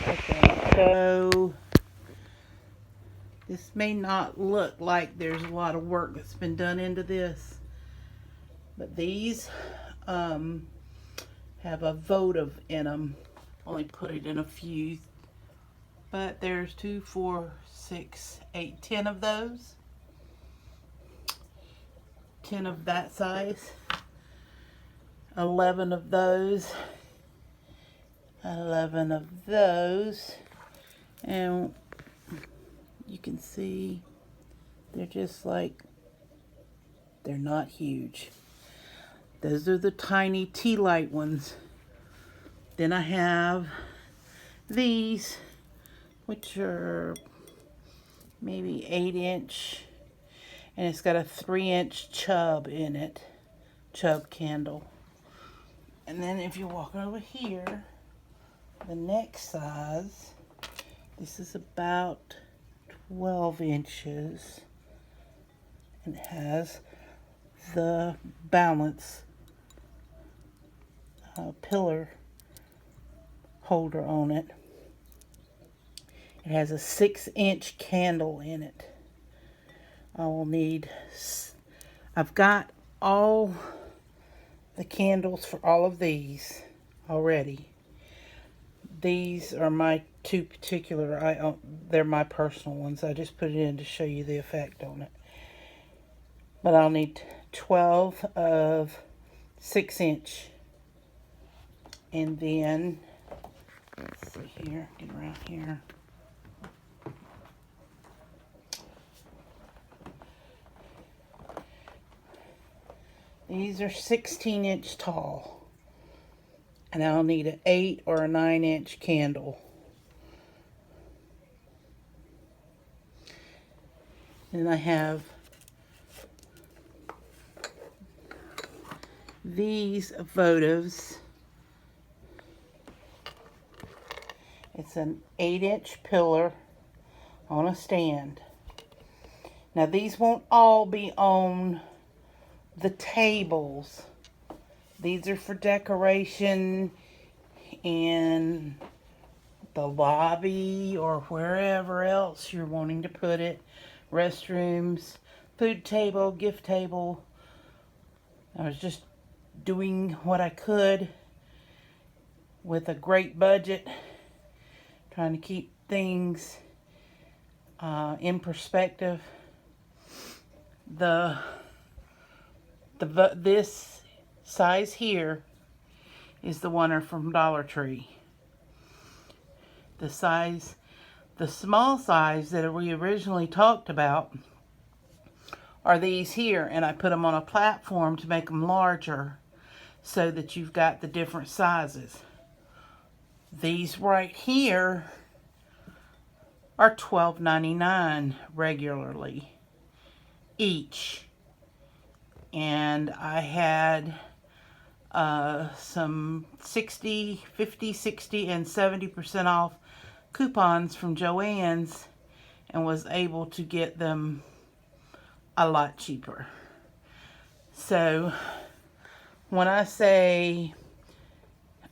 Okay, so this may not look like there's a lot of work that's been done into this, but these have a votive in them. Only put it in a few, but there's 2, 4, 6, 8, 10 of those. 10 of that size, 11 of those, 11 of those, and you can see they're just like, they're not huge. Those are the tiny tea light ones. Then I have these, which are maybe 8-inch, and it's got a 3-inch chub in it, chub candle. And then if you walk over here, the next size, this is about 12 inches, and it has the balance pillar holder on it. It has a 6-inch candle in it. I will need, I've got all the candles for all of these already. These are my two particular, they're my personal ones. I just put it in to show you the effect on it. But I'll need 12 of 6-inch. And then, let's see here, get around here. These are 16-inch tall. And I'll need an 8 or a 9-inch candle. And I have these votives. It's an 8-inch pillar on a stand. Now these won't all be on the tables. These are for decoration in the lobby or wherever else you're wanting to put it. Restrooms, food table, gift table. I was just doing what I could with a great budget, trying to keep things in perspective. This size here is the one from Dollar Tree. The small size that we originally talked about are these here, and I put them on a platform to make them larger so that you've got the different sizes. These right here are $12.99 regularly each. And I had some 50, 60, and 70% off coupons from Joann's and was able to get them a lot cheaper. So when I say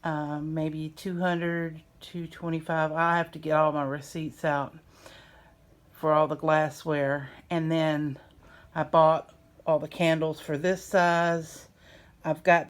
maybe $200, $225, I have to get all my receipts out for all the glassware. And then I bought all the candles for this size. I've got